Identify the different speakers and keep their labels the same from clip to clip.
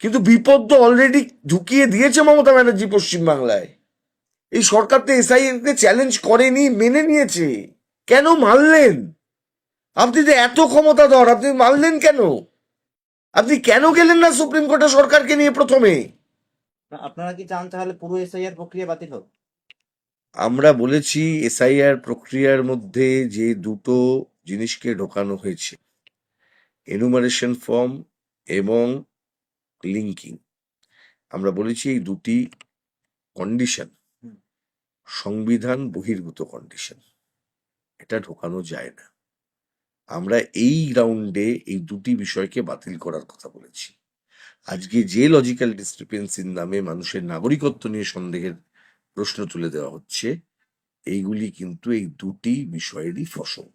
Speaker 1: কিন্তু বিপদ তো অলরেডি ঢুকিয়ে দিয়েছে মমতা ব্যানার্জি পশ্চিমবাংলায়। এই সরকার তো এসআইআরকে চ্যালেঞ্জ করেনি, মেনে নিয়েছে। কেন মানলেন? আপনি তো এত ক্ষমতাধর, আপনি মানলেন কেন? আপনি কেন গেলেন না সুপ্রিম কোর্টে সরকারকে নিয়ে প্রথমে?
Speaker 2: আপনারা কি চান তাহলে পুরো এসআইআর প্রক্রিয়া বাতিল হোক?
Speaker 1: আমরা বলেছি এসআইআর প্রক্রিয়ার মধ্যে যে দুটো জিনিসকে ঢোকানো হয়েছে, এনুমারেশন ফর্ম এবং লিঙ্কিং, আমরা বলেছি এই দুটি কন্ডিশন সংবিধান বহির্ভূত কন্ডিশন, এটা ঢোকানো যায় না। আমরা এই রাউন্ডে এই দুটি বিষয়কে বাতিল করার কথা বলেছি। আজকে যে লজিক্যাল ডিসক্রিপেন্সির নামে মানুষের নাগরিকত্ব নিয়ে সন্দেহের প্রশ্ন তুলে দেওয়া হচ্ছে, এইগুলি কিন্তু এই দুটি বিষয়েরই ফসল।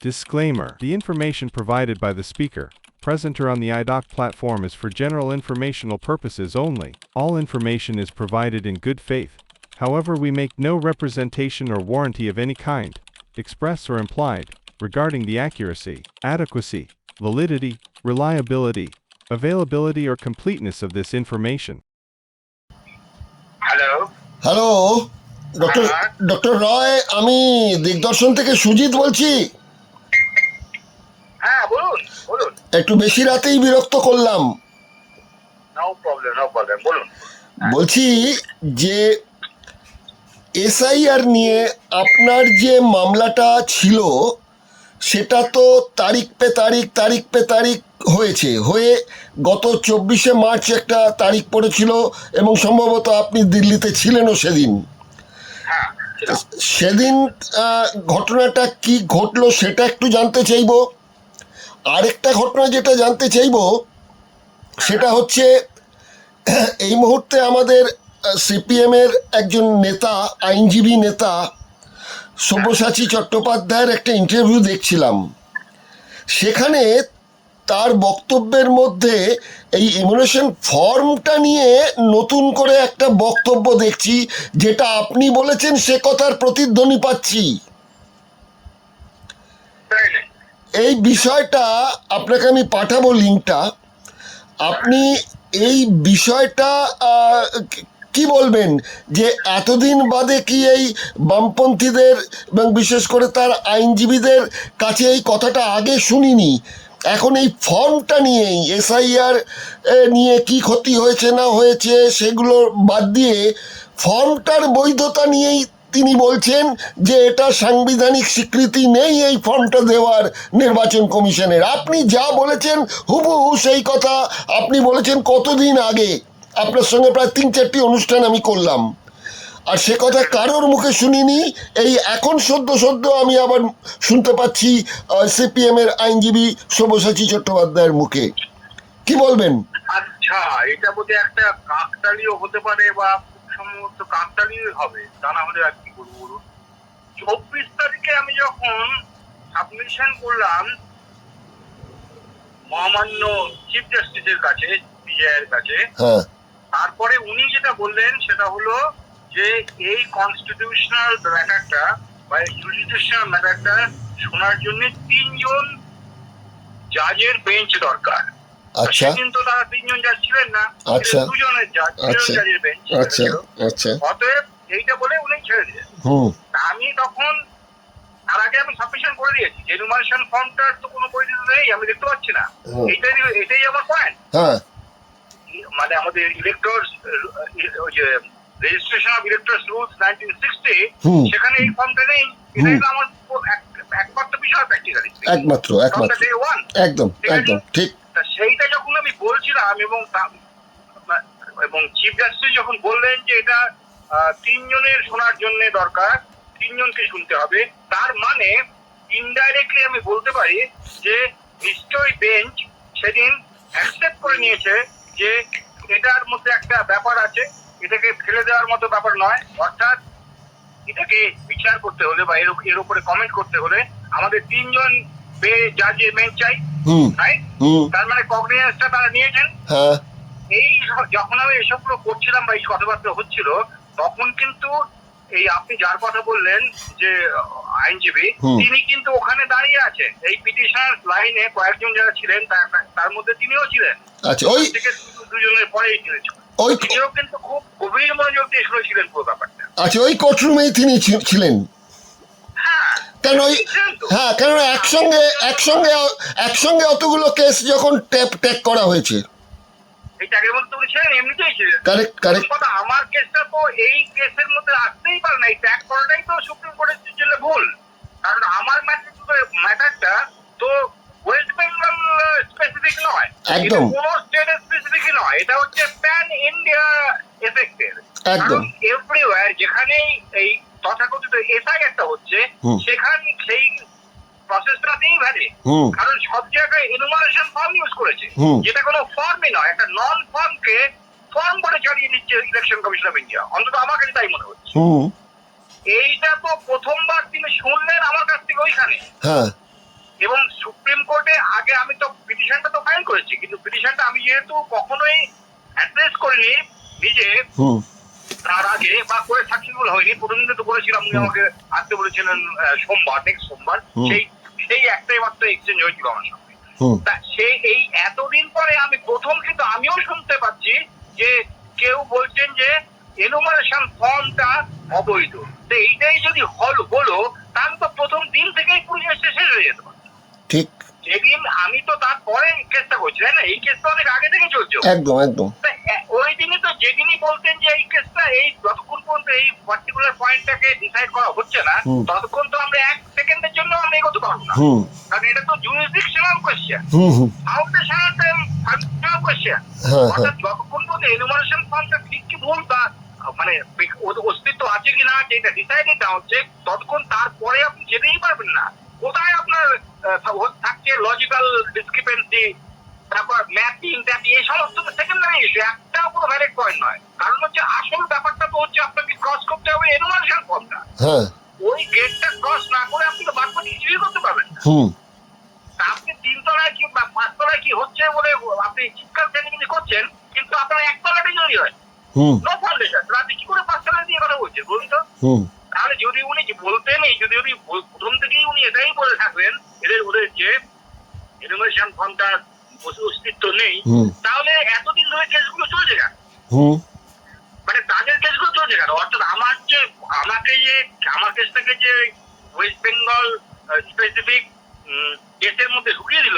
Speaker 3: Disclaimer: the information provided by the speaker, presenter on the IDOC platform is for general informational purposes only. All information is provided in good faith. However, we make no representation or warranty of any kind, express or implied, regarding the accuracy, adequacy, validity, reliability, availability or completeness of this information.
Speaker 4: Hello
Speaker 5: hello, doctor
Speaker 4: হ্যাঁ।
Speaker 5: Doctor রয়, আমি দিগদর্শন থেকে সুজিত বলছি।
Speaker 4: হ্যাঁ বলুন বলুন।
Speaker 5: একটু বেশি রাতেই বিরক্ত করলাম।
Speaker 4: নো প্রবলেম বলুন।
Speaker 5: বলছি যে এসআইআর নিয়ে আপনার যে মামলাটা ছিল সেটা তো তারিখ পে তারিখ হয়ে গত 24শে মার্চ একটা তারিখ পড়েছিল এবং সম্ভবত আপনি দিল্লিতে ছিলেনও সেদিন।
Speaker 4: হ্যাঁ ছিলাম।
Speaker 5: সেদিন ঘটনাটা কি ঘটলো সেটা একটু জানতে চাইব। আরেকটা ঘটনা যেটা জানতে চাইব সেটা হচ্ছে এই মুহূর্তে আমাদের সিপিএমের একজন নেতা, আইনজীবী নেতা সব্যসাচী চট্টোপাধ্যায়ের একটা ইন্টারভিউ দেখছিলাম। সেখানে তার বক্তব্যের মধ্যে এই ইমিউনেশন ফর্মটা নিয়ে নতুন করে একটা বক্তব্য দেখছি, যেটা আপনি বলেছেন সে কথার প্রতিধ্বনি পাচ্ছি।
Speaker 4: তাই না?
Speaker 5: এই বিষয়টা আপনাকে আমি পাঠাবো লিঙ্কটা। আপনি এই বিষয়টা কি বলবেন যে এতদিন বাদে কি এই বামপন্থীদের এবং বিশেষ করে তার আইনজীবীদের কাছে এই কথাটা আগে শুনিনি, এখন এই ফর্মটা নিয়েই এসআইআর নিয়ে কি ক্ষতি হয়েছে না হয়েছে সেগুলো বাদ দিয়ে ফর্মটার বৈধতা নিয়েই তিনি বলছেন যে এটা সাংবিধানিক স্বীকৃতি নেই এই ফর্মটা দেওয়ার নির্বাচন কমিশনের। আপনি যা বলেছেন হুবহু সেই কথা আপনি বলেছেন কতদিন আগে। আপনার সঙ্গে প্রায় 3-4টি অনুষ্ঠান আমি করলাম, আর সে কথা কারোর মুখে শুনিনি। এই এখন সদ্য আমি আবার শুনতে পাচ্ছি সিপিএমের আইনজীবী সব্যসাচী চট্টোপাধ্যায়ের মুখে। কি বলবেন?
Speaker 4: আচ্ছা, এটা বোধহয় একটা কাকতালীয় হতে পারে বা খুব সম্ভবত কাকতালীয় হবে, তা না হলে আর কি বলবো বলুন। 24 তারিখে আমি যখন সাবমিশন করলাম মহামান্য চিফ জাস্টিসের কাছে, পিজাইয়ের কাছে,
Speaker 5: হ্যাঁ,
Speaker 4: তারপরে উনি যেটা বললেন সেটা হলো যে এই কনস্টিটিউশনাল ম্যাটারটা বা জুডিশিয়াল ম্যাটারটা শোনার জন্য 3 জন জাজের বেঞ্চ দরকার।
Speaker 5: আচ্ছা
Speaker 4: সেদিন তো তারা 3 জন জাজ ছিলেন না,
Speaker 5: আচ্ছা
Speaker 4: 2 জনের জাজ, 2
Speaker 5: আচ্ছা
Speaker 4: জাজের বেঞ্চ।
Speaker 5: আচ্ছা আচ্ছা
Speaker 4: অতএব এইটা বলে উনি ছেড়ে দিলেন।
Speaker 5: হুম
Speaker 4: আমি তখন তার আগে আমি সাবমিশন করে দিয়েছি, এনুমারেশন ফর্মটার তো কোনো পরিচিতি নেই, আমি দেখতে পাচ্ছি না। এটাই আমার পয়েন্ট।
Speaker 5: হ্যাঁ
Speaker 4: মানে আমাদের ইলেক্টরস, ওই যে রেজিস্ট্রেশন অফ ইলেক্টরস রুলস 1960,
Speaker 5: হুম।
Speaker 4: সেখানে এই ফর্মটা নেই। এটাই তো আমার একমাত্র বিষয় প্র্যাকটিক্যালি,
Speaker 5: একমাত্র
Speaker 4: ডে ওয়ান।
Speaker 5: একদম একদম ঠিক।
Speaker 4: সেইটা যখন আমি বলছিলাম এবং চিফ জাস্টিস যখন বললেন যে এটা 3 জনের শোনার জন্য দরকার, 3 জনকে শুনতে হবে, তার মানে ইনডাইরেক্টলি আমি বলতে পারি যে নিশ্চয়ই বেঞ্চ সেদিন অ্যাকসেপ্ট করে নিয়েছে যে এটার মধ্যে একটা ব্যাপার আছে, এটাকে ফেলে দেওয়ার মতো ব্যাপার নয়। অর্থাৎ এটাকে বিচার করতে হলে বা এর উপরে কমেন্ট করতে হলে আমাদের 3 জন জাজের বেঞ্চ চাই, রাইট? তার মানে কগনিজেন্সটা তারা নিয়েছেন।
Speaker 5: হ্যাঁ
Speaker 4: এই যখন আমি এসবগুলো করছিলাম বা এই কথাবার্তা হচ্ছিল, তখন কিন্তু এই আপনি যার কথা বললেন যে আইনজীবী, তিনি কিন্তু ওখানে দাঁড়িয়ে আছেন। এই পিটিশনার লাইনে কয়েকজন যারা ছিলেন তার মধ্যে তিনিও ছিলেন।
Speaker 5: আচ্ছা, ওই
Speaker 4: প্রয়োজনের পরেই দিয়েছিল।
Speaker 5: ওই
Speaker 4: তিনিও কিন্তু খুব গভীর মনোযোগ দিয়ে শুনেছিলেন পুরো ব্যাপারটা।
Speaker 5: আচ্ছা, ওই কোর্টরুমেই তিনি ছিলেন।
Speaker 4: হ্যাঁ,
Speaker 5: কেন ওই হ্যাঁ, কেন একসঙ্গে অতগুলো কেস যখন ট্যাগ করা হয়েছে।
Speaker 4: এই ট্যাগের মধ্যে উনি ছিলেন, এমনিতেই ছিলেন।
Speaker 5: কারেক্ট
Speaker 4: কথা, আমার কেসটা তো এই কেসের মধ্যে আসতেই পারে না। এই ট্যাগ করাটাই তো সুপ্রিম কোর্টের জন্য ভুল। কারণ আমার ম্যাটারটা তো ওয়েস্ট বেঙ্গল স্পেসিফিক নয়,
Speaker 5: একদম।
Speaker 4: কোন স্টেটের স্পেসিফিক নয়, এটা হচ্ছে প্যান ইন্ডিয়া এফেক্টেড।
Speaker 5: একদম।
Speaker 4: এভরিওয়্যার যেখানেই এই তথাকথিত এসআইআরটা হচ্ছে, সেখানে সেই প্রসেসটাতেই ভ্যালিড। কারণ সব জায়গায় এনুমারেশন ফর্ম ইউজ করেছে, যেটা কোনো ফর্মই নয়, একটা নন ফর্মকে ফর্ম করে চালিয়ে দিচ্ছে ইলেকশন কমিশন অফ ইন্ডিয়া। অন্তত আমার কাছে তাই মনে হচ্ছে। এইটা তো প্রথমবার তিনি শুনলেন আমার কাছ থেকে ওইখানে।
Speaker 5: হ্যাঁ।
Speaker 4: এবং সুপ্রিম কোর্টে আগে আমি তো পিটিশনটা তো ফাইল করেছি, কিন্তু পিটিশনটা আমি যেহেতু কখনোই অ্যাড্রেস করিনি নিজে, তার আগে বা করে সাকসেসফুল হয়নি। প্রথম দিন তো করেছিলাম, উনি আমাকে আসতে বলেছিলেন নেক্সট সোমবার। সেই একটাই মাত্র এক্সচেঞ্জ হয়েছিল আমার সঙ্গে। তা সে এই এতদিন পরে আমি প্রথম, কিন্তু আমিও শুনতে পাচ্ছি যে কেউ বলছেন যে এনুমারেশন ফর্মটা অবৈধ। তো এইটাই যদি হলো, তাহলে তো প্রথম দিন থেকেই পুরো শেষ হয়ে যেতে পারে।
Speaker 5: ঠিক।
Speaker 4: যেদিন আমি তো তারপরে কেসটা করছি, তাই না? এই কেসটা অনেক আগে থেকে চলছে।
Speaker 5: একদম একদম।
Speaker 4: ওই দিনই তো যেদিনই বলতেন যে এই কেসটা এই যতক্ষণ পর্যন্ত এই পার্টিকুলার পয়েন্টটাকে ডিসাইড করা হচ্ছে না, ততক্ষণ তো আমরা এক সেকেন্ডের জন্য আমরা এগোতে পারবো না। কারণ এটা তো জুরিসডিকশনাল কোয়েশ্চেন, ফাংশনাল কোয়েশ্চেন। অর্থাৎ যতক্ষণ পর্যন্ত এনুমারেশন ফর্মটা ঠিক কি ভুল বা মানে অস্তিত্ব আছে কি না এটা ডিসাইডেড না হচ্ছে, ততক্ষণ তারপরে আপনি যেতেই পারবেন না। কোথায় আপনার থাকছে লজিক্যাল ডিসক্রিপেন্সি, তারপর ম্যাপিং এই সমস্ত সেকেন্ডারি ইস্যু, একটাও কোনো ভ্যালিড পয়েন্ট নয়। কারণ হচ্ছে আসল ব্যাপারটা তো হচ্ছে আপনাকে ক্রস করতে হবে এনুমারেশন ফর্মটা। ওই গেটটা ক্রস না করে আপনি তো বাকি কিছুই করতে পারবেন না। আপনি 3 তলায় কি বা 5 তলায় কি হচ্ছে বলে আপনি চিৎকার চেঁচামেচি করছেন, কিন্তু আপনার 1 তলাটাই যদি হয় নো ফাউন্ডেশন, আপনি কি করে 5 তলায় দিয়ে কথা বলছেন বলুন তো? তাহলে যদি উনি বলতেন, যদি প্রথম থেকেই উনি এটাই বলে থাকবেন ওদের যে এনুমারেশন ফর্মটার অস্তিত্ব নেই, তাহলে এতদিন ধরে কেসগুলো চলছে কেন? মানে তাদের কেসগুলো চলছে কেন? অর্থাৎ আমার কেসটাকে যে ওয়েস্ট বেঙ্গল স্পেসিফিক কেসের মধ্যে ঢুকিয়ে দিল,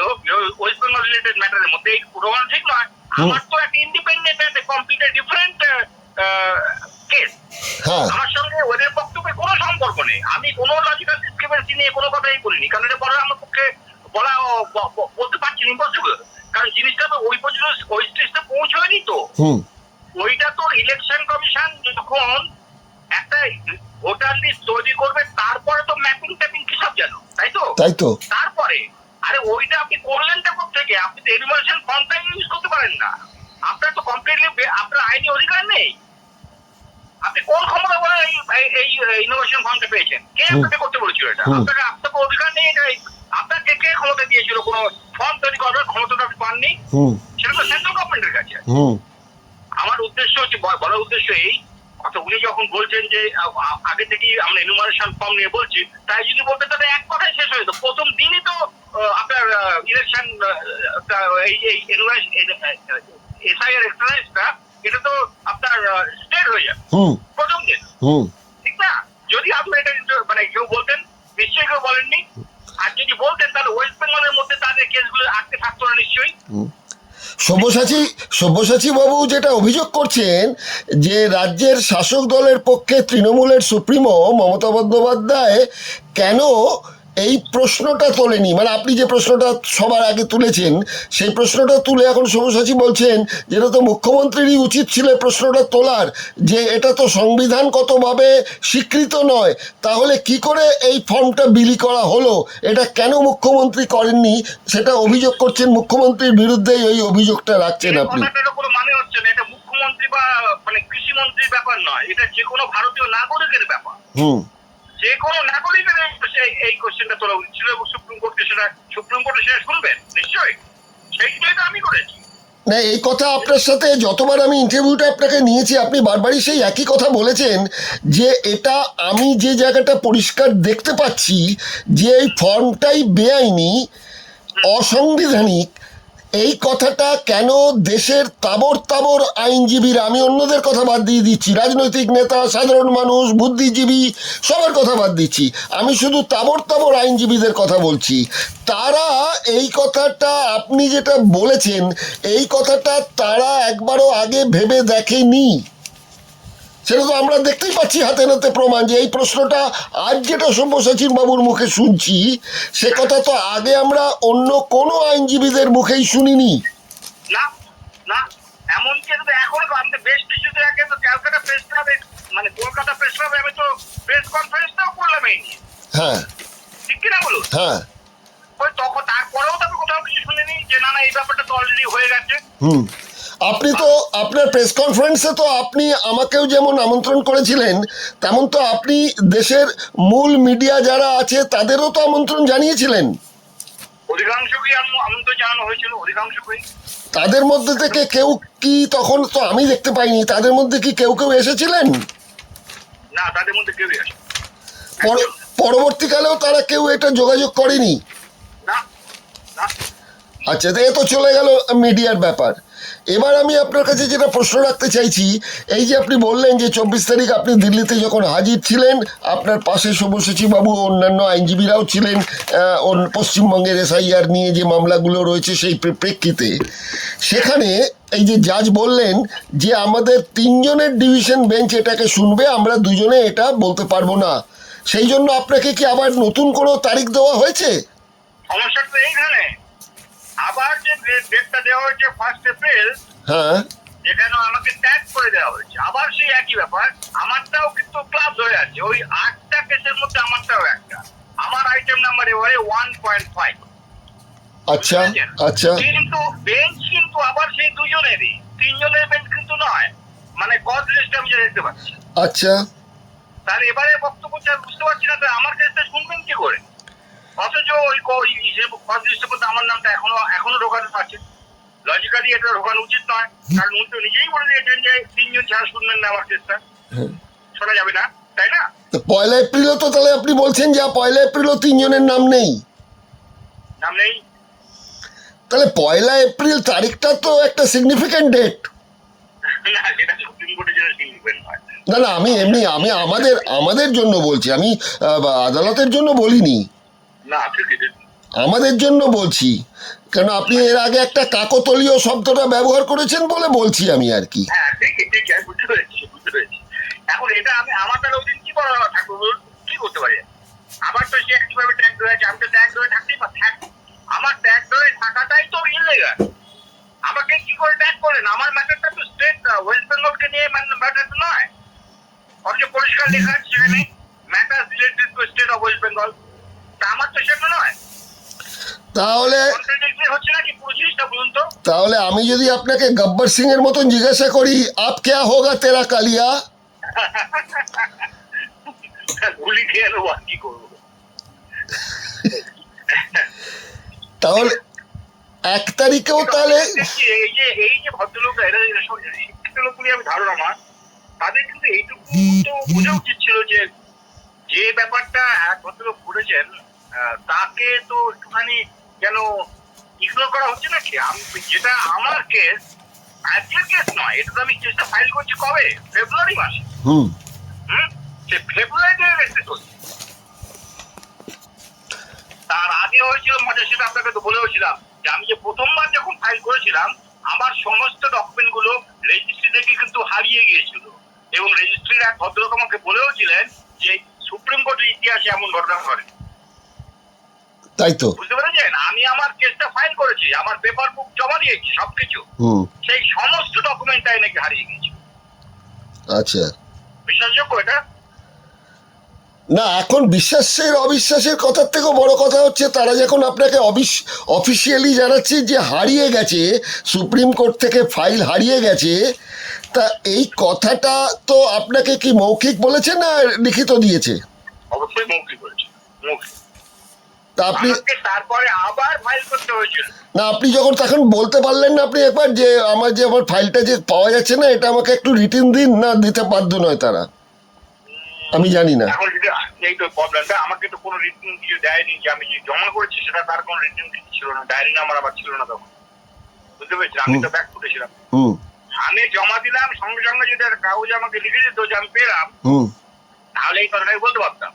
Speaker 4: ওয়েস্ট বেঙ্গল রিলেটেড ম্যাটারের মধ্যে, এই প্রমাণ ঠিক নয়। আমার তো একটা ইন্ডিপেন্ডেন্ট একটা কমপ্লিটলি ডিফারেন্ট কেস। আমার সঙ্গে ওদের বক্তব্যে কোনো সম্পর্ক নেই। আমি কোনো লজিক্যাল ডিসক্রিপেন্সি নিয়ে কোনো কথাই বলিনি, কারণ এটা বলার আমার পক্ষে বলতে পারছি না, ইম্পসিবল। কারণ জিনিসটা তো ওই পর্যন্ত ওই স্টেজটা পৌঁছয়নি তো। ওইটা তো ইলেকশন কমিশন যখন একটা ভোটার লিস্ট তৈরি করবে, তারপরে তো ম্যাপিং ট্যাপিং কি সব জানো, তাই তো? তারপরে আরে ওইটা আপনি করলেনটা কোথেকে? আপনি তো এনুমারেশন ফর্মটা ইউজ করতে পারেন না। আপনার তো কমপ্লিটলি আপনার আইনি অধিকার নেই। আপনি কোন ক্ষমতা বলে এই ইনোভেশন ফর্মটা পেয়েছেন? কে আপনাকে করতে বলেছিল এটা? আপনাকে অধিকার নেই। এটা আপনাকে কে ক্ষমতা দিয়েছিল কোনো ফর্ম তৈরি করার ক্ষমতাটা আপনি পাননি? সেটা তো সেন্ট্রাল গভর্নমেন্টের কাছে। আমার উদ্দেশ্য হচ্ছে, বলার উদ্দেশ্য এই কথা, উনি যখন বলছেন যে আগে থেকেই আমরা এনুমারেশন ফর্ম নিয়ে বলছি, তাই যদি বলতে তাহলে এক কথায় শেষ হয়ে যেত। প্রথম দিনই তো আপনার ইলেকশন এই এসআইআর এক্সারসাইজটা, এটা তো আপনার স্টেট হয়ে যাবে প্রথম দিন, ঠিক না? যদি আপনি এটা মানে কেউ বলতেন, নিশ্চয়ই কেউ বলেননি। আর যদি বলতেন তাহলে ওয়েস্ট বেঙ্গলের মধ্যে তাদের কেসগুলো আটকে থাকতো না নিশ্চয়ই।
Speaker 5: সব্যসাচী বাবু যেটা অভিযোগ করছেন যে রাজ্যের শাসক দলের পক্ষে তৃণমূলের সুপ্রিমো মমতা বন্দ্যোপাধ্যায় কেন এই প্রশ্নটা তোলেনি, মানে আপনি যে প্রশ্নটা সবার আগে তুলেছেন সেই প্রশ্নটা তুলে এখন সব্যসাচী বলছেন যেটা তো মুখ্যমন্ত্রীরই উচিত ছিল প্রশ্নটা তোলার, যে এটা তো সংবিধানগতভাবে স্বীকৃত নয়, তাহলে কি করে এই ফর্মটা বিলি করা হলো, এটা কেন মুখ্যমন্ত্রী করেননি, সেটা অভিযোগ করছেন। মুখ্যমন্ত্রীর বিরুদ্ধেই ওই অভিযোগটা রাখছেন আপনি।
Speaker 4: কোনো মানে হচ্ছে না, এটা মুখ্যমন্ত্রী বা মানে কৃষিমন্ত্রীর ব্যাপার নয়, এটা যে কোনো ভারতীয় নাগরিকের ব্যাপার। যে কোনো নাগরিকের এই কোশ্চেনটা তোলা উচিত ছিল, এবং সুপ্রিম কোর্টে সেটা শুনবেন নিশ্চয়ই। সেইটাই তো আমি করেছি।
Speaker 5: না, এই কথা আপনার সাথে যতবার আমি ইন্টারভিউটা আপনাকে নিয়েছি আপনি বারবারই সেই একই কথা বলেছেন যে এটা আমি যে জায়গাটা পরিষ্কার দেখতে পাচ্ছি যে এই ফর্মটাই বেআইনি, অসাংবিধানিক, এই কথাটা কেন দেশের তাবর তাবর আইনজীবীরা, আমি অন্যদের কথা বাদ দিয়ে দিচ্ছি, রাজনৈতিক নেতা, সাধারণ মানুষ, বুদ্ধিজীবী, সবার কথা বাদ দিচ্ছি, আমি শুধু তাবর তাবর আইনজীবীদের কথা বলছি, তারা এই কথাটা আপনি যেটা বলেছেন এই কথাটা তারা একবারও আগে ভেবে দেখেনি? সেটা তো আমরা দেখতেই পাচ্ছি হাতে নাতে প্রমাণ যে এই প্রশ্নটা আজ যেটা সব্যসাচী বাবুর মুখে শুনছি সে কথা তো আগে আমরা অন্য কোনো আইনজীবীদের মুখেই শুনিনি।
Speaker 4: না না, এমনকি তো এখনো তো আমি বেশ কিছুদিন আগে তো ক্যালকাটা প্রেস ক্লাবে, মানে কলকাতা প্রেস ক্লাবে আমি তো প্রেস কনফারেন্সটাও করলাম এই নিয়ে,
Speaker 5: হ্যাঁ
Speaker 4: ঠিক কিনা বলুন?
Speaker 5: হ্যাঁ
Speaker 4: ওই তখন তারপরেও তো আমি কোথাও কিছু শুনিনি যে না না এই ব্যাপারটা তো অলরেডি হয়ে গেছে।
Speaker 5: হুম। আপনি তো আপনার প্রেস কনফারেন্সে তো আপনি আমাকেও যেমন আমন্ত্রণ করেছিলেন তেমন তো আপনি দেশের মূল মিডিয়া যারা আছে তাদেরও তো আমন্ত্রণ জানিয়েছিলেন।
Speaker 4: অধিকাংশকেই আমন্ত্রণ জানানো হয়েছিল, অধিকাংশকেই।
Speaker 5: তাদের মধ্যে থেকে কেউ কি, তখন তো আমি দেখতে পাইনি, তাদের মধ্যে কি কেউ কেউ এসেছিলেন?
Speaker 4: না, তাদের মধ্যে কেউই আসে
Speaker 5: পরবর্তীকালেও তারা কেউ এটা যোগাযোগ করেনি?
Speaker 4: না না।
Speaker 5: আচ্ছা, তো এ তো চলে গেল মিডিয়ার ব্যাপার। এবার আমি আপনার কাছে যেটা প্রশ্ন রাখতে চাইছি, এই যে আপনি বললেন যে 24 তারিখ আপনি দিল্লিতে যখন হাজির ছিলেন আপনার পাশে সব্যসাচী বাবু অন্যান্য আইনজীবীরাও ছিলেন পশ্চিমবঙ্গের এসআইআর নিয়ে যে মামলাগুলো রয়েছে সেই প্রেক্ষিতে, সেখানে এই যে জাজ বললেন যে আমাদের 3 জনের ডিভিশন বেঞ্চ এটাকে শুনবে, আমরা 2 জনে এটা বলতে পারবো না, সেই জন্য আপনাকে কি আবার নতুন কোনো তারিখ দেওয়া হয়েছে?
Speaker 4: সমস্যাটা তো এইখানে, আবার যে ডেটটা দেওয়া হয়েছে 1 এপ্রিল,
Speaker 5: হ্যাঁ,
Speaker 4: যেখানে আমাকে ট্যাগ করে দেওয়া হয়েছে, আবার সেই একই ব্যাপার, আমারটাও কিন্তু ক্লাব হয়ে আছে, ওই 8টা কেসের মধ্যে আমারটাও একটা, আমার আইটেম নাম্বার এবারে 1.5।
Speaker 5: আচ্ছা আচ্ছা।
Speaker 4: কিন্তু বেঞ্চ কিন্তু আবার সেই 2 জনেরই, 3 জনের বেঞ্চ কিন্তু নয়, মানে কজ লিস্ট আমি যা দেখতে পাচ্ছি।
Speaker 5: আচ্ছা,
Speaker 4: তার এবারে বক্তব্য বুঝতে পারছি না, আমার কেসটা শুনবেন কি করে? অথচ ওই কজ লিস্টের মধ্যে আমার নামটা এখনো ঢোকানো আছে। লজিক্যালি এটা ঢোকানো উচিত নয়, কারণ উনি তো নিজেই বলে দিয়েছেন যে 3 জন ছাড়া শুনবেন না আমার কেসটা, শোনা যাবে না, তাই না?
Speaker 5: তো 1 এপ্রিলও তো তাহলে আপনি বলছেন যে 1 এপ্রিলও 3 জনের নাম নেই?
Speaker 4: নাম নেই।
Speaker 5: তাহলে 1 এপ্রিল তারিখটা তো একটা সিগনিফিক্যান্ট ডেট।
Speaker 4: না, সেটা সুপ্রিম কোর্টের জন্য সিগনিফিকেন্ট নয়।
Speaker 5: না না, আমি আমাদের জন্য বলছি, আমি আদালতের জন্য বলিনি,
Speaker 4: না, ঠিক আছে।
Speaker 5: আমাদের জন্য বলছি, কেন আপনি এর আগে একটা কাকতলীয় শব্দটা ব্যবহার করেছেন বলে বলছি আমি আর কি।
Speaker 4: হ্যাঁ, ঠিক আছে, বুঝতে পেরেছি। এখন এটা আমার তাহলে ওই দিন কি করা ঠাকুর, কি করতে পারি? আবার তো সে একইভাবে ট্যাগ ধরে আছে, আমি তো ট্যাগ ধরে থাকতেই আমার ট্যাগ ধরে থাকাটাই তো ইললিগাল। আমাকে কি করে ট্যাগ করেন? আমার ম্যাটারটা তো স্টেট ওয়েস্ট বেঙ্গলকে নিয়ে ম্যাটারটা নয়, অথচ পরিষ্কার লেখা আছে সেখানে matter related to state of West Bengal. তা আমার তো সেটা নয়।
Speaker 5: তাহলে
Speaker 4: হচ্ছে নাকি পুরো জিনিসটা বলুন তো?
Speaker 5: তাহলে আমি যদি আপনাকে গব্বর সিং এর মতন জিজ্ঞাসা করি আপ ক্যা হোগা তেরা কালিয়া,
Speaker 4: গুলি খেয়ে নেবো, আর কি করবো?
Speaker 5: তাহলে 1 তারিখেও তাহলে
Speaker 4: এই যে ভদ্রলোকরা, এরা শিক্ষিত লোকগুলি, আমি ধারণা আমার, তাদের কিন্তু এইটুকু তো বোঝা উচিত ছিল যে যে ব্যাপারটা এক ভদ্রলোক করেছেন তাকে তো একটুখানি যেন ইগনোর করা হচ্ছে নাকি। যেটা আমার কেস, আজকের কেস নয়, এটা তো আমি কেসটা ফাইল করছি কবে? ফেব্রুয়ারি মাসে। সে ফেব্রুয়ারিতে রেজিস্ট্রেট হচ্ছে। তার আগে হয়েছিল মজা, সেটা আপনাকে তো বলেওছিলাম যে আমি যে প্রথমবার যখন ফাইল করেছিলাম আমার সমস্ত ডকুমেন্ট গুলো রেজিস্ট্রি থেকে কিন্তু হারিয়ে গিয়েছিল, এবং রেজিস্ট্রির এক ভদ্রলোক আমাকে বলেওছিলেন যে সুপ্রিম কোর্টের ইতিহাসে এমন ঘটনা ঘটে।
Speaker 5: তাই তো
Speaker 4: বুঝতে পেরেছেন? আমি আমার কেসটা ফাইল করেছি, আমার পেপার বুক জমা দিয়েছি, সবকিছু, সেই সমস্ত ডকুমেন্টটাই নাকি হারিয়ে গেছে।
Speaker 5: আচ্ছা,
Speaker 4: বিশ্বাসযোগ্য এটা?
Speaker 5: না, এখন বিশ্বাসের অবিশ্বাসের কথার থেকেও বড় কথা হচ্ছে তারা যখন আপনাকে অফিসিয়ালি জানাচ্ছে যে হারিয়ে গেছে, সুপ্রিম কোর্ট থেকে ফাইল হারিয়ে গেছে, তা এই কথাটা তো আপনাকে কি মৌখিক বলেছে না লিখিত দিয়েছে?
Speaker 4: অবশ্যই মৌখিক বলেছে, মৌখিক।
Speaker 5: তা আপনি
Speaker 4: তারপরে আবার ফাইল করতে হয়েছিল।
Speaker 5: না, আপনি যখন তখন বলতে পারলেন না আপনি একবার যে আমার ফাইলটা যে পাওয়া যাচ্ছে না, এটা আমাকে একটু রিটিন দিন, না দিতে বাধ্য নয় তারা? আমি জানি না।
Speaker 4: এখন এই তো প্রবলেমটা, আমাকে তো কোনো রিটিন কিছু দেয়নি, যে আমি যে জমা করেছি সেটা তার কোনো রিটিন কিছু ছিল না, ডায়েরি নাম্বার আবার ছিল না তখন। বুঝতে পেরেছি, আমি তো ব্যাক করেছিলাম।
Speaker 5: হুম
Speaker 4: আমি জমা দিলাম, সঙ্গে সঙ্গে যদি একটা কাগজ আমাকে লিখে দিত যে আমি পেলাম,
Speaker 5: হুম
Speaker 4: তাহলে এই কথাটাই বলতে পারতাম,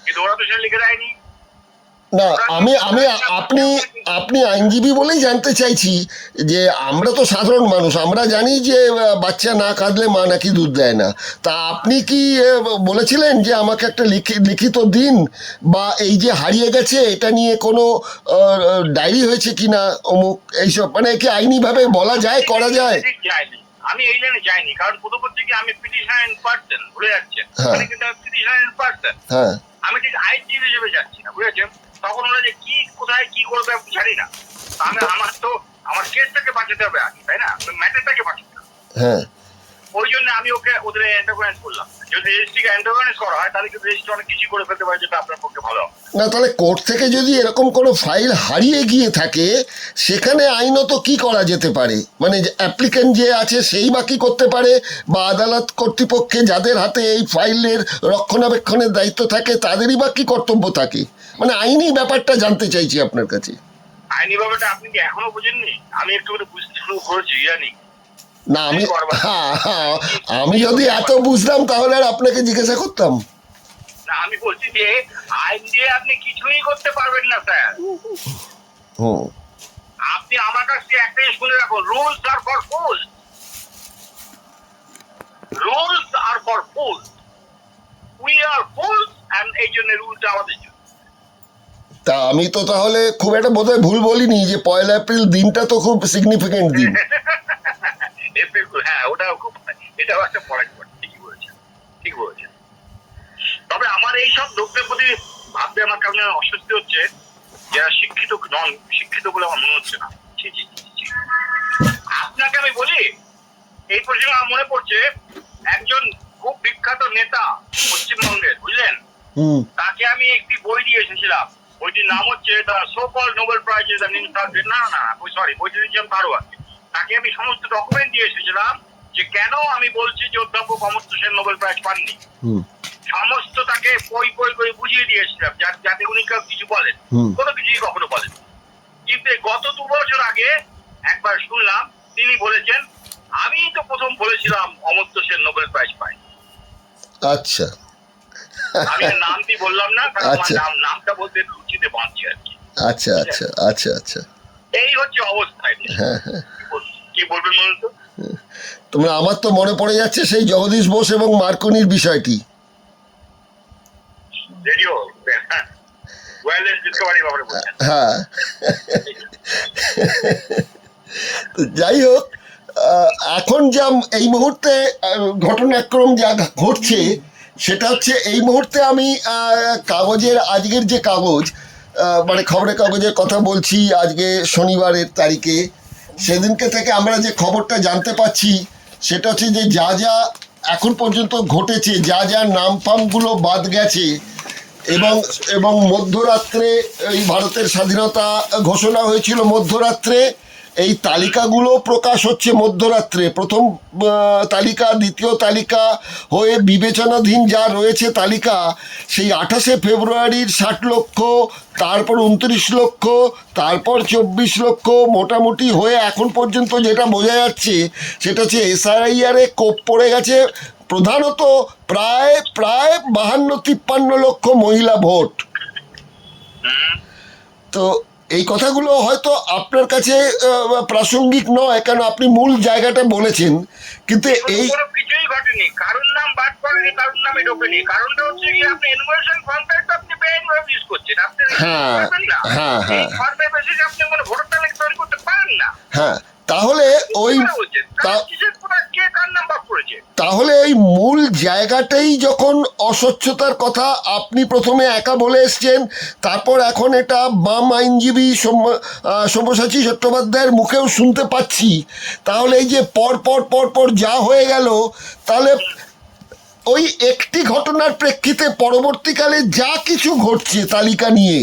Speaker 4: কিন্তু ওরা তো সেটা লিখে দেয়নি।
Speaker 5: না আমি আমি আপনি আপনি আইনজীবী বলেই জানতে চাইছি যে আমরা তো সাধারণ মানুষ, আমরা জানি যে বাচ্চা না কাঁদলে মা নাকি দুধ দেয় না। তা আপনি কি বলেছিলেন যে আমাকে একটা লিখিত দিন, বা এই যে হারিয়ে গেছে এটা নিয়ে কোনো ডায়েরি হয়েছে কিনা অমুক এইসব, মানে কি আইনিভাবে বলা যায়, করা যায়?
Speaker 4: ঠিক যায়নি, আমি এই লাইনে যাইনি, কারণ প্রথম হচ্ছে কি আমি পিটিশনার ইন পার্সন, ভুলে যাচ্ছেন,
Speaker 5: হ্যাঁ।
Speaker 4: আমি কিন্তু পিটিশনার ইন পার্সন,
Speaker 5: হ্যাঁ
Speaker 4: আমি ঠিক আইনজীবী হিসেবে যাচ্ছি না, বুঝেছেন? তখন ওরা যে কি কোথায় কি করবে আমি জানি না, আমার কেসটাকে বাঁচাতে হবে আগে, তাই না, ম্যাটারটাকে বাঁচাতে হবে।
Speaker 5: হ্যাঁ
Speaker 4: ওই জন্য আমি ওদের এন্টারপ্রেনার করলাম। যদি রেজিস্ট্রিকে এন্টারপ্রেনার করা হয় তাহলে কিন্তু রেজিস্ট্রি অনেক কিছু করে ফেলতে পারে, যেটা আপনার পক্ষে ভালো হবে।
Speaker 5: না, তাহলে কোর্ট থেকে যদি এরকম কোনো ফাইল হারিয়ে গিয়ে থাকে, সেখানে আইনত কি করা যেতে পারে? মানে অ্যাপ্লিকেন্ট যে আছে সেই বা কি করতে পারে, বা আদালত কর্তৃপক্ষে যাদের হাতে এই ফাইলের রক্ষণাবেক্ষণের দায়িত্ব থাকে তাদেরই বা কি কর্তব্য থাকে? মানে আইনি ব্যাপারটা জানতে চাইছি আপনার কাছে।
Speaker 4: আইনি ব্যাপারটা আপনি কি এখনো বোঝেননি? আমি একটু করে বুঝতে শুরু করেছি, জানি
Speaker 5: না আমি যদি এত বুঝতাম তাহলে আর আপনাকে জিজ্ঞাসা করতাম
Speaker 4: না। আমি বলছি যে আইন দিয়ে আপনি কিছুই করতে পারবেন না স্যার।
Speaker 5: হুম
Speaker 4: আপনি আমার কাছ থেকে একটাই শুনে রাখুন, rules are for fools, rules are for fools, we are fools, and এই জন্য রুলটা আমাদের জন্য।
Speaker 5: তা আমি তো তাহলে খুব একটা বোধহয় ভুল বলিনি যে 1 এপ্রিল দিনটা তো খুব সিগনিফিকেন্ট দিন।
Speaker 4: এপ্রিল, হ্যাঁ ওটাও খুব, এটাও একটা পড়া, ঠিকই বলেছেন, ঠিক বলেছেন। তবে আমার এইসব লোকদের প্রতি ভাবতে আমার কারণে অস্বস্তি হচ্ছে, যারা শিক্ষিত নন, শিক্ষিত বলে আমার মনে হচ্ছে না। ছি, ছি, ছি, ছি। আপনাকে আমি বলি, এই প্রসঙ্গে আমার মনে পড়ছে একজন খুব বিখ্যাত নেতা পশ্চিমবঙ্গের, বুঝলেন,
Speaker 5: হুম
Speaker 4: তাকে আমি একটি বই দিয়ে এসেছিলাম। বইটির নাম হচ্ছে the so called Nobel prize in the new subject, না সরি, বইটি দিয়েছিলাম তারও আগে। তাকে আমি সমস্ত ডকুমেন্ট দিয়ে এসেছিলাম যে কেন আমি বলছি যে অধ্যাপক অমর্ত্য সেন নোবেল প্রাইজ পাননি।
Speaker 5: হুম
Speaker 4: সমস্ত তাকে বই করে বুঝিয়ে দিয়েছিলাম, যাতে উনি কিছু বলেন, কোনো কিছুই কখনো বলেন। কিন্তু গত 2 বছর আগে একবার শুনলাম তিনি বলেছেন, আমি তো প্রথম বলেছিলাম অমর্ত্য সেন নোবেল প্রাইজ পায়।
Speaker 5: আচ্ছা
Speaker 4: আমি নামটি বললাম না, কারণ আমার নামটা বলতে রুচিতে বাঁধছে আর কি।
Speaker 5: আচ্ছা আচ্ছা আচ্ছা আচ্ছা
Speaker 4: এই হচ্ছে অবস্থা।
Speaker 5: হ্যাঁ হ্যাঁ
Speaker 4: কি বলবেন বলুন তো?
Speaker 5: তোমরা, আমার তো মনে পড়ে যাচ্ছে সেই জগদীশ বোস এবং মার্কনির বিষয়টি।
Speaker 4: রেডিও ওয়্যারলেস ডিসকভারি ব্যাপারে বলছেন।
Speaker 5: হ্যাঁ তো যাই হোক, এখন যা এই মুহূর্তে ঘটনাক্রম যা ঘটছে সেটা হচ্ছে, এই মুহূর্তে আমি কাগজের, আজকের যে কাগজ, মানে খবরের কাগজের কথা বলছি, আজকে শনিবারের তারিখে, সেদিনকে থেকে আমরা যে খবরটা জানতে পাচ্ছি সেটা হচ্ছে যে যা যা এখন পর্যন্ত ঘটেছে, যা যা নাম ফামগুলো বাদ গেছে, এবং মধ্যরাত্রে এই ভারতের স্বাধীনতা ঘোষণা হয়েছিল মধ্যরাত্রে, এই তালিকাগুলো প্রকাশ হচ্ছে মধ্যরাত্রে। প্রথম তালিকা, দ্বিতীয় তালিকা হয়ে বিবেচনাধীন যা রয়েছে তালিকা, সেই 28শে ফেব্রুয়ারির 60 লক্ষ, তারপর 29 লক্ষ, তারপর 24 লক্ষ, মোটামুটি হয়ে এখন পর্যন্ত যেটা বোঝা যাচ্ছে সেটা হচ্ছে এসআইআরে কোপ পড়ে গেছে প্রধানত প্রায় 52-53 লক্ষ মহিলা ভোট। তো এই কথাগুলো হয়তো আপনার কাছে প্রাসঙ্গিক নয়, কেন আপনি মূল জায়গাটা বলেছেন, কিন্তু এই
Speaker 4: কোনো কিছুই ঘটেনি, কারোর নাম বাদ পড়েনি, কারোর নামে ঢোকেনি। কারণটা হচ্ছে কি, আপনি এনুমারেশন ফর্মটা আপনি বেআইনিভাবে ইউজ করছেন। আপনি এই ফর্মের বেসিসে আপনি কোনো ভোটার তালিকা তৈরি করতে পারেন না।
Speaker 5: হ্যাঁ, তাহলে ওই তাহলে এই মূল জায়গাটাই যখন অস্বচ্ছতার কথা আপনি প্রথমে একা বলে এসছেন, তারপর এখন এটা বাম আইনজীবী সব্যসাচী চট্টোপাধ্যায়ের মুখেও শুনতে পাচ্ছি, তাহলে এই যে পর যা হয়ে গেল, তাহলে ওই একটি ঘটনার প্রেক্ষিতে পরবর্তীকালে যা কিছু ঘটছে তালিকা নিয়ে,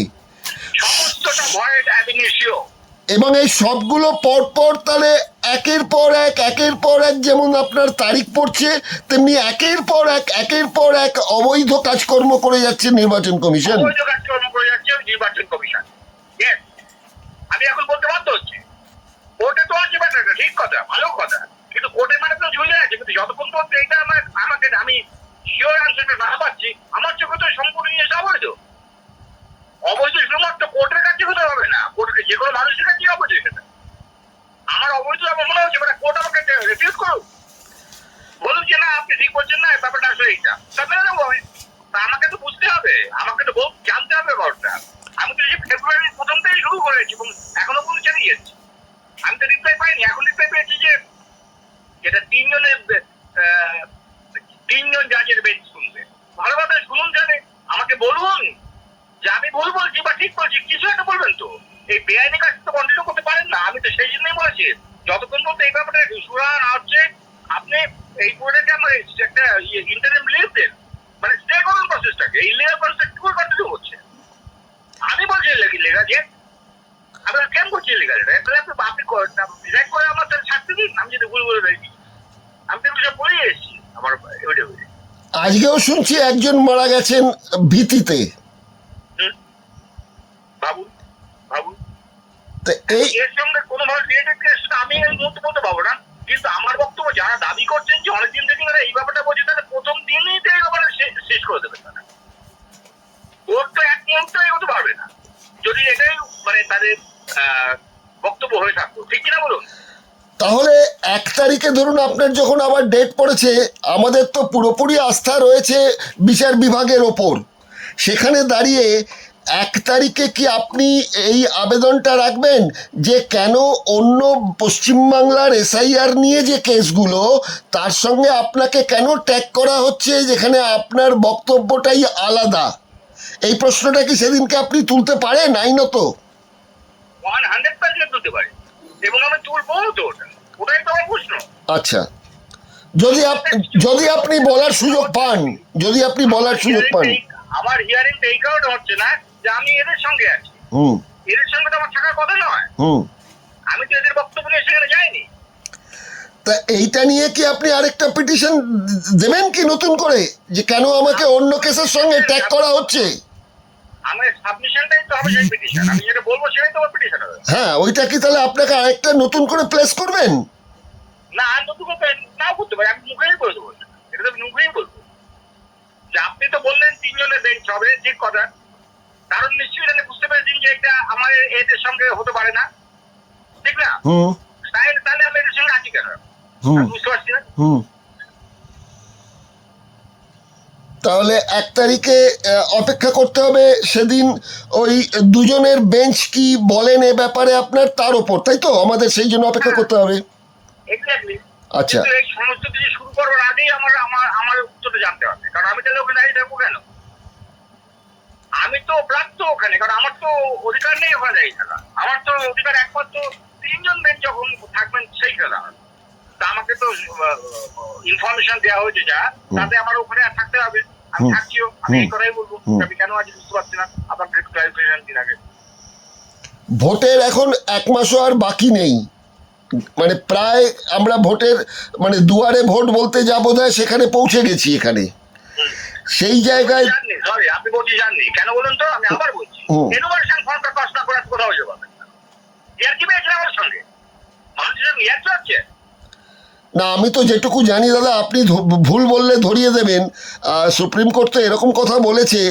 Speaker 5: এবং এই সবগুলো পর তাহলে একের পর এক যেমন আপনার তারিখ পড়ছে, তেমনি একের পর এক অবৈধ কাজকর্ম করে যাচ্ছে নির্বাচন কমিশন।
Speaker 4: আমি এখন বলতে বাধ্য হচ্ছে, কোর্টে তো আছে ব্যাপারটা, ঠিক কথা, ভালো কথা, কিন্তু কোর্টে মানে তো ঝুলে আছে, কিন্তু যতক্ষণ পর্যন্ত এটা আমাকে আমি শিওর আনসারটা না পাচ্ছি, আমার চোখে তো সম্পূর্ণ নিয়ে যাওয়া অবৈধ। অবৈধ শুধুমাত্র কোর্টের কাছে হতে হবে না, কোর্টের যে কোনো মানুষের কাছেই অবৈধ সেটা। আমার অবৈধ আমার মনে হচ্ছে মানে কোর্ট আমাকে রিফিউজ করুক, বলুন যে না আপনি ঠিক বলছেন না, ব্যাপারটা আসলে এইটা, তা মেনে নেবো আমি। তা আমাকে তো বুঝতে হবে, আমাকে তো জানতে হবে ব্যাপারটা। আমি তো ফেব্রুয়ারির প্রথম থেকেই শুরু করেছি এবং এখনো পর্যন্ত চালিয়ে যাচ্ছি। আমি তো রিপ্লাই পাইনি, এখন রিপ্লাই পেয়েছি যে যেটা তিনজন জাজের বেঞ্চ শুনবে। ভালোভাবে শুনুন, জানে আমাকে বলুন যে আমি ভুল বলছি বা ঠিক বলছি, কিছু একটা বলবেন তো। এই বেআইনি কাজ তো কন্টিনিউ করতে পারেন না। আমি তো সেই জন্যই বলেছি যতক্ষণ পর্যন্ত এই ব্যাপারে সুরা না হচ্ছে, আপনি এই পুরোটাকে আমার একটা ইন্টারিম লিভ দেন, মানে স্টে করুন প্রসেসটাকে। এই লিগাল প্রসেসটা কি করে কন্টিনিউ হচ্ছে? আমি বলছি লিগাল যে আমি কেন করছি লিগাল, তাহলে আপনি ডিসাইড করে আমার তাহলে শাস্তি দিন। আমি যদি ভুল বলে রয়েছি, আমি তো সব বলেই এসেছি আমার এভিডেভিটে।
Speaker 5: আজকেও শুনছি একজন মারা গেছেন ভীতিতে।
Speaker 4: ভাবুন ভাবুন,
Speaker 5: তো এই
Speaker 4: এর সঙ্গে কোনোভাবে রিলেটেড সেটা আমি এই মুহূর্তে বলতে পারবো না, কিন্তু আমার বক্তব্য যারা দাবি করছেন যে অনেকদিন থেকে তারা এই ব্যাপারটা বলছে, তারা প্রথম দিনই তো এই ব্যাপারে শেষ করে দেবে। তারা ওর তো এক মুহূর্তে এগোতে পারবে না যদি এটাই মানে তাদের বক্তব্য হয়ে থাকতো, ঠিক কিনা বলুন?
Speaker 5: তাহলে 1 তারিখে ধরুন আপনার যখন আবার ডেট পড়েছে, আমাদের তো পুরোপুরি আস্থা রয়েছে বিচার বিভাগের ওপর। সেখানে দাঁড়িয়ে 1 তারিখে কি আপনি এই আবেদনটা রাখবেন যে কেন অন্য পশ্চিমবাংলার এসআইআর নিয়ে যে কেসগুলো, তার সঙ্গে আপনাকে কেন ট্যাগ করা হচ্ছে, যেখানে আপনার বক্তব্যটাই আলাদা? এই প্রশ্নটা কি সেদিনকে আপনি তুলতে পারেন আইনত?
Speaker 4: 100% তুলতে পারি এবং আমি তুলবো তো, ওটাই তো আমার প্রশ্ন।
Speaker 5: আচ্ছা, যদি আপনি বলার সুযোগ পান, যদি আপনি বলার সুযোগ পান।
Speaker 4: আমার হিয়ারিং এই কারণে হচ্ছে না যে আমি এদের সঙ্গে আছি, এদের সঙ্গে তো আমার থাকার কথা নয়। আমি তো এদের বক্তব্য নিয়ে সেখানে যাইনি।
Speaker 5: তা এইটা নিয়ে কি আপনি আরেকটা পিটিশন দেবেন কি নতুন করে, যে কেন আমাকে অন্য কেসের সঙ্গে ট্যাগ করা হচ্ছে?
Speaker 4: আমার সাবমিশনটাই তো হবে সেই পিটিশন, আমি যেটা বলবো সেটাই তো আমার পিটিশন হবে।
Speaker 5: হ্যাঁ, ওইটা কি তাহলে আপনাকে আরেকটা নতুন করে প্লেস করবেন?
Speaker 4: না, আর নতুন করে নাও করতে পারি, আমি মুখেই বলে দেবো, এটা তো আমি মুখেই বলবো যে আপনি তো বললেন 3 জনের বেঞ্চ হবে, ঠিক কথা, কারণ নিশ্চয়ই তাহলে বুঝতে পেরেছেন যে এটা আমার এদের সঙ্গে হতে পারে না, ঠিক না? তাহলে আমি এদের সঙ্গে আছি কেন? বুঝতে পারছি না।
Speaker 5: তাহলে 1 তারিখে অপেক্ষা করতে হবে। সেদিন ওই দুজনের বেঞ্চ কি বলেন এ ব্যাপারে আপনার, তার ওপর, তাই তো? আমাদের সেই জন্য অপেক্ষা করতে হবে।
Speaker 4: এক্স্যাক্টলি।
Speaker 5: আচ্ছা,
Speaker 4: কিন্তু এই সমস্ত কিছু শুরু করার আগেই আমার উত্তরটা জানতে হবে, কারণ আমি তাহলে ওখানে দাঁড়িয়ে থাকবো কেন? আমি তো প্রাপ্ত ওখানে, কারণ আমার তো অধিকার নেই ওখানে দাঁড়িয়ে থাকা। আমার তো অধিকার একমাত্র 3 জন বেঞ্চ যখন থাকবেন সেই খেলা। তা আমাকে তো ইনফরমেশন দেওয়া হয়েছে যা, তাতে আমার ওখানে থাকতে হবে। আমি থাকছিও, আমি এই কথাই বলবো। আমি কেন আজ বুঝতে পারছি না, আপনাকে একটু ক্লারিফিকেশন দিন আগে।
Speaker 5: ভোটের এখন 1 মাসও আর বাকি নেই, মানে প্রায় আমরা ভোটের মানে দুয়ারে ভোট বলতে যা বোধ হয় সেখানে পৌঁছে গেছি। এখানে সেই জায়গায়
Speaker 4: সরি, আপনি বলছি জাননি কেন বলুন তো, আমি আবার বলছি এনুমারেশন ফর্মটা পাস না করার কোথাও হয়ে যাবে ইয়ার কি পেয়েছেন আমার সঙ্গে, মানুষের সঙ্গে ইয়ার চলছে
Speaker 5: না। আমি তো যেটুকু জানি দাদা, আপনি ভুল বললে ধরিয়ে দেবেন। সুপ্রিম কোর্ট তো এরকম কথা বলেছে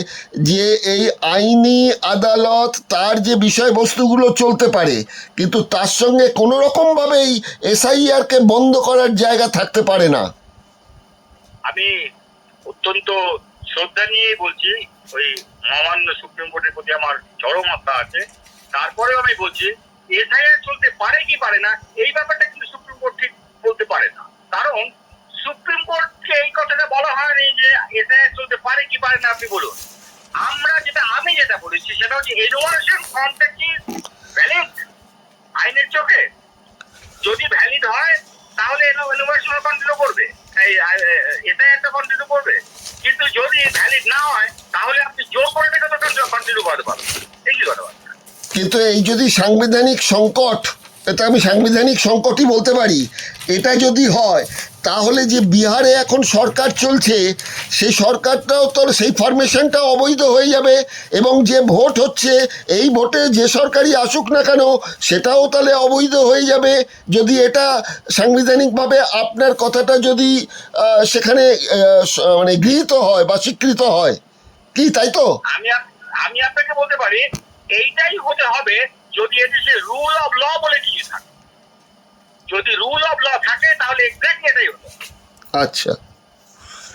Speaker 5: যে এই আইনি আদালত তার যে বিষয়বস্তুগুলো চলতে পারে, কিন্তু তার সঙ্গে কোনো রকমভাবেই এসআইআরকে বন্ধ করার জায়গা থাকতে পারে না।
Speaker 4: আমি অত্যন্ত শ্রদ্ধা নিয়ে বলছি, ওই মহামান্য সুপ্রিম কোর্টের প্রতি আমার চরম আস্থা আছে। তারপরেও আমি বলছি এসআইআর চলতে পারে কি পারে না, এই ব্যাপারটা কিন্তু সুপ্রিম কোর্ট ঠিক বলতে পারে না, কারণ সুপ্রিম কোর্টকে এই কথাটা বলা হয়নি যে এসআইআর চলতে পারে কি পারে না। আপনি বলুন, আমি যেটা বলেছি সেটা হচ্ছে এনুমারেশন ফর্মটা কি ভ্যালিড আইনের চোখে? যদি ভ্যালিড হয় তাহলে এনুমারেশন কন্টিনিউ করবে, এসআইআরটা কন্টিনিউ করবে। কিন্তু যদি ভ্যালিড না হয় তাহলে আপনি জোর করে এটাকে তো কন্টিনিউ করতে পারবেন, এই কি কথা?
Speaker 5: কিন্তু এই যদি সাংবিধানিক সংকট, এটা আমি সাংবিধানিক সংকটই বলতে পারি, এটা যদি হয় তাহলে যে বিহারে এখন সরকার চলছে সেই সরকারটাও তো সেই ফরমেশনটা অবৈধ হয়ে যাবে, এবং যে ভোট হচ্ছে এই ভোটে যে সরকারই আসুক না কেন সেটাও তাহলে অবৈধ হয়ে যাবে, যদি এটা সাংবিধানিকভাবে আপনার কথাটা যদি সেখানে মানে গৃহীত হয় বা স্বীকৃত হয়, কি তাই তো?
Speaker 4: আমি আপনাকে বলতে পারি এইটাই হতে হবে যদি এদেশে রুল অফ ল বলে কিছু থাকে। যদি রুল অফ ল থাকে তাহলে এক্স্যাক্টলি এটাই হতো।
Speaker 5: আচ্ছা,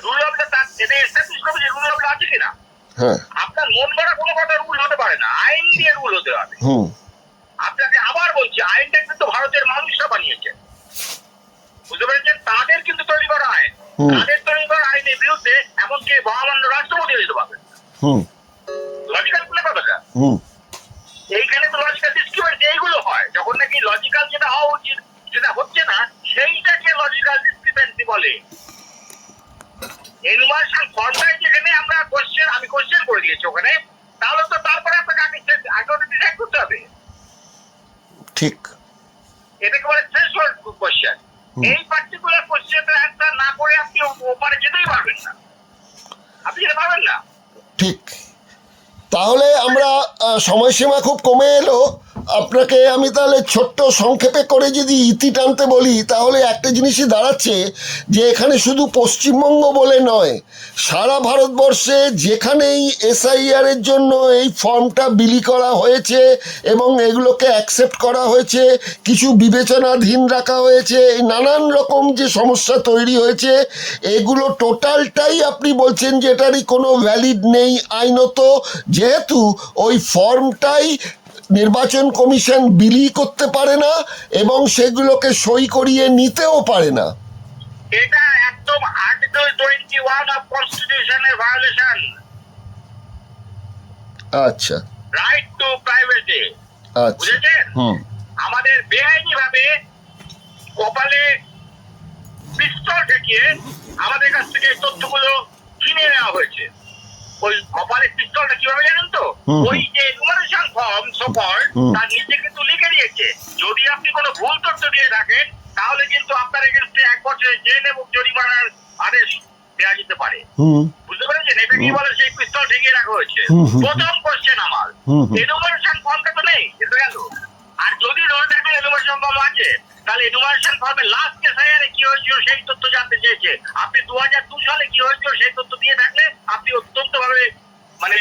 Speaker 4: রুল অফ ল এটা এস্টাবলিশ করবে যে রুল অফ ল আছে কিনা।
Speaker 5: হ্যাঁ,
Speaker 4: আপনার মন গড়া কোনো কথা রুল হতে পারে না, আইন দিয়ে রুল হতে হবে।
Speaker 5: হুম,
Speaker 4: আপনাকে আবার বলছি আইনটা কিন্তু ভারতের মানুষরা বানিয়েছে, বুঝতে পেরেছেন? তাদের কিন্তু তৈরি করা আইন, তাদের তৈরি করা আইনের বিরুদ্ধে এমনকি মহামান্য রাষ্ট্রপতি দিতে পারবে।
Speaker 5: হুম,
Speaker 4: লজিক্যাল কোনো কথাটা
Speaker 5: হুম,
Speaker 4: এইখানে তো লজিক্যাল ডিসক্রিমিনেন্ট এইগুলো হয় যখন নাকি লজিক্যাল যেটা হওয়া উচিত সেটা হচ্ছে না, সেইটাকে লজিক্যাল ডিসক্রিমিনেন্সি বলে। এনুমারেশন ফর্মটাই যেখানে আমি কোশ্চেন করে দিয়েছি ওখানে, তাহলে তো তারপরে আপনাকে আগে ডিসাইড করতে হবে।
Speaker 5: ঠিক,
Speaker 4: এটাকে বলে থ্রেশহোল্ড কোশ্চেন। এই পার্টিকুলার কোশ্চেনের অ্যান্সার না করে আপনি ওপারে যেতেই পারবেন না, আপনি যেতে পারবেন না।
Speaker 5: ঠিক। তাহলে আমরা সময়সীমা খুব কমে এলো, আপনাকে আমি তাহলে ছোট্ট সংক্ষেপে করে যদি ইতি টানতে বলি তাহলে একটা জিনিসই দাঁড়াচ্ছে যে এখানে শুধু পশ্চিমবঙ্গ বলে নয়, সারা ভারতবর্ষে যেখানেই এসআইআরের জন্য এই ফর্মটা বিলি করা হয়েছে এবং এগুলোকে অ্যাকসেপ্ট করা হয়েছে, কিছু বিবেচনাধীন রাখা হয়েছে, এই নানান রকম যে সমস্যা তৈরি হয়েছে এগুলো টোটালটাই আপনি বলছেন যে এটারই কোনো ভ্যালিড নেই আইনত, যেহেতু ওই ফর্মটাই নির্বাচন কমিশন বিলি করতে পারে না এবং সেগুলোকে সই করিয়ে নিতেও পারে না।
Speaker 4: এটা একদম আর্টিকেল 21 অফ কনস্টিটিউশনের ভায়োলেশন।
Speaker 5: আচ্ছা,
Speaker 4: রাইট টু প্রাইভেসি,
Speaker 5: আচ্ছা,
Speaker 4: বুঝেছেন?
Speaker 5: হুম,
Speaker 4: আমাদের বেআইনি ভাবে কপালে পিস্তল ঠেকিয়ে আমাদের কাছ থেকে এই তথ্যগুলো কিনে নেওয়া হয়েছে। ওই কপালে পিস্তলটা কিভাবে জানেন তো? ওই যে এনুমারেশন ফর্ম সকল তার নিচে কিন্তু লিখে দিয়েছে যদি আপনি কোনো ভুল তথ্য দিয়ে থাকেন তাহলে কিন্তু আপনার এগেন্স্টে 1 বছরের জেল এবং জরিমানার আদেশ দেওয়া যেতে পারে। বুঝতে পেরেছেন? এটা কি বলে সেই পিস্তল ঠেকিয়ে রাখা হয়েছে। প্রথম কোশ্চেন আমার, এনুমারেশন ফর্মটা তো নেই, এটা গেল। আর যদি ধরে দেখেন এনুমারেশন ফর্ম আছে তাহলে এনুমারেশন ফর্মে লাস্ট এসআইআরে কি হয়েছিল সেই তথ্য জানতে চেয়েছে। আপনি 2002 সালে কি হয়েছিল সেই তথ্য দিয়ে থাকলে আপনি অত্যন্ত ভাবে মানে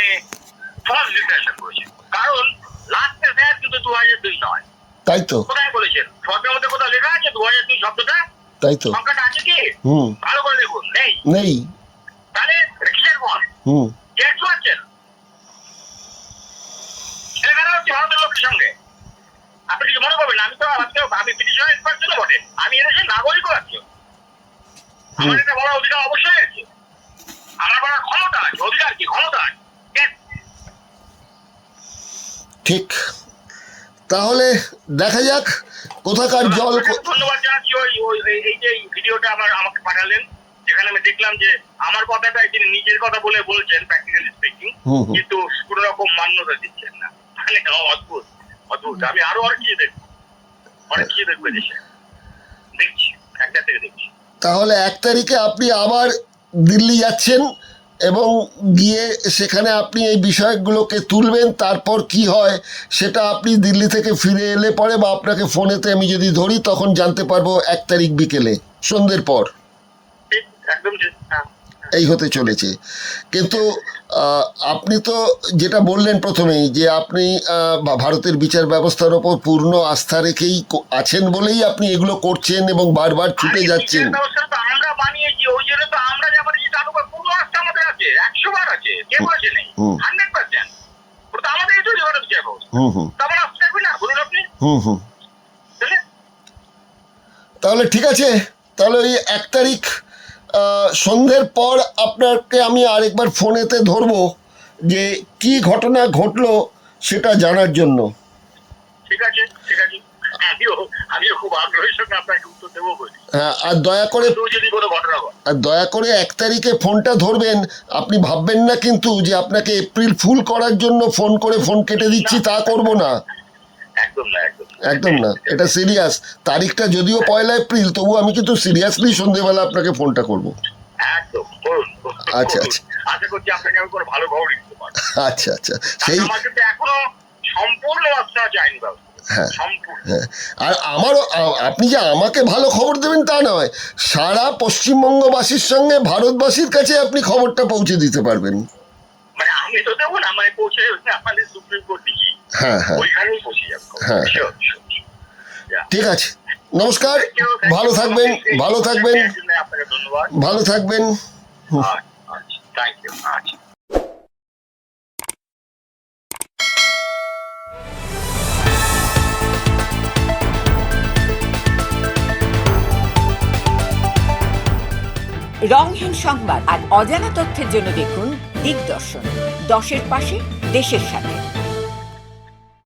Speaker 4: ফলস ডিক্লারেশন করেছেন, কারণ লাস্ট এসআইআর কিন্তু 2002 নয়।
Speaker 5: তাই তো,
Speaker 4: কোথায় বলেছেন? ফর্মের মধ্যে কোথাও লেখা আছে 2002 শব্দটা?
Speaker 5: তাই তো,
Speaker 4: সংখ্যাটা আছে কি? ভালো করে দেখুন, নেই।
Speaker 5: নেই।
Speaker 4: তাহলে এটা কিসের ফর্ম? চেক করছেন সেখানে হচ্ছে ভারতের লোকের সঙ্গে। আপনি কিছু মনে করবেন আমি পিটিশনের এক্সপার্ট ছিল বটে, আমি এদেশের নাগরিকও আছি, আমার একটা বড় অধিকার অবশ্যই আছে, আমার বড় ক্ষমতা আছে, অধিকার কি ক্ষমতা আছে।
Speaker 5: ঠিক, তাহলে দেখা যাক কোথাকার জল।
Speaker 4: ধন্যবাদ জানাচ্ছি এই যে ভিডিওটা আমাকে পাঠালেন, যেখানে আমি দেখলাম যে আমার কথাটা তিনি নিজের কথা বলে বলছেন প্র্যাকটিক্যালি স্পিকিং, কিন্তু কোন রকম মান্যতা দিচ্ছেন না। মানে অদ্ভুত অদ্ভুত। আমি আরো অনেক কিছু দেখবো, অনেক কিছু দেখবো দেশে, দেখছি একটা থেকে দেখছি।
Speaker 5: তাহলে 1 তারিখে আপনি আবার দিল্লি যাচ্ছেন এবং গিয়ে সেখানে আপনি এই বিষয়গুলোকে তুলবেন, তারপর কি হয় সেটা আপনি দিল্লি থেকে ফিরে এলে পরে বা আপনাকে ফোনেতে আমি যদি ধরি তখন জানতে পারবো 1 তারিখ বিকেলে সন্ধ্যের পর।
Speaker 4: ঠিক, একদম ঠিক, হ্যাঁ।
Speaker 5: এই হতে চলেছে। কিন্তু আপনি তো যেটা বললেন প্রথমেই যে আপনি ভারতের বিচার ব্যবস্থার ওপর পূর্ণ আস্থা রেখেই আছেন বলেই আপনি এগুলো করছেন এবং বারবার ছুটে যাচ্ছেন।
Speaker 4: আমরা বানিয়েছি, ওই জন্য তো আমরা যেমন চালু করে পূর্ণ আস্থা আমাদের আছে, 100 বার আছে, কে বলেছে নেই? 100%। ওটা আমাদেরই তৈরি করা বিচার ব্যবস্থা, তেমন আস্থা থাকবে না, বলুন আপনি।
Speaker 5: তাহলে ঠিক আছে, তাহলে ওই 1 তারিখ সন্ধ্যের পর আপনাকে আমি আরেকবার ফোনেতে ধরবো যে কি ঘটনা ঘটলো সেটা জানার জন্য।
Speaker 4: ঠিক আছে, ঠিক আছে, আমিও খুব আগ্রহের সঙ্গে আপনাকে উত্তর দেবো বলি।
Speaker 5: হ্যাঁ, আর দয়া করে
Speaker 4: যদি কোনো ঘটনা ঘটে,
Speaker 5: আর দয়া করে 1 তারিখে ফোনটা ধরবেন। আপনি ভাববেন না কিন্তু যে আপনাকে এপ্রিল ফুল করার জন্য ফোন করে ফোন কেটে দিচ্ছি, তা করব না।
Speaker 4: একদম না, একদম।
Speaker 5: একদম না, এটা সিরিয়াস। তারিখটা যদিও 1 এপ্রিল, তবু আমি কিন্তু সিরিয়াসলি সন্ধ্যেবেলা আপনাকে ফোনটা করব।
Speaker 4: একদম করুন।
Speaker 5: আচ্ছা, আচ্ছা।
Speaker 4: আশা করছি আপনাকে আমি কোনো ভালো খবর দিতে পারবো।
Speaker 5: আচ্ছা আচ্ছা, সেই
Speaker 4: আমার কিন্তু এখনো সম্পূর্ণ মাত্রা যায়নি বাবু,
Speaker 5: হ্যাঁ
Speaker 4: সম্পূর্ণ।
Speaker 5: হ্যাঁ। আর আমারও আপনি যে আমাকে ভালো খবর দেবেন তা নয়, সারা পশ্চিমবঙ্গবাসীর সঙ্গে ভারতবাসীর কাছে আপনি খবরটা পৌঁছে দিতে পারবেন।
Speaker 4: মানে আমি তো দেবো না, মানে পৌঁছে আমাদের সুপ্রিম কোর্ট দিকে
Speaker 5: হ্যাঁ হ্যাঁ
Speaker 4: ওইখানেই পৌঁছে যাবে।
Speaker 5: হ্যাঁ।
Speaker 4: Sure, sure.
Speaker 5: ঠিক আছে, নমস্কার,
Speaker 4: Thank you, thank
Speaker 5: ভালো
Speaker 4: you.
Speaker 5: থাকবেন, ভালো থাকবেন,
Speaker 4: আপনাকে ধন্যবাদ।
Speaker 5: ভালো থাকবেন।
Speaker 4: আচ্ছা, থ্যাংক ইউ। আচ্ছা।
Speaker 6: রংহীন সংবাদ আর অজানা তথ্যের জন্য দেখুন দিগদর্শন, 10-এর পাশে, দেশের সাথে।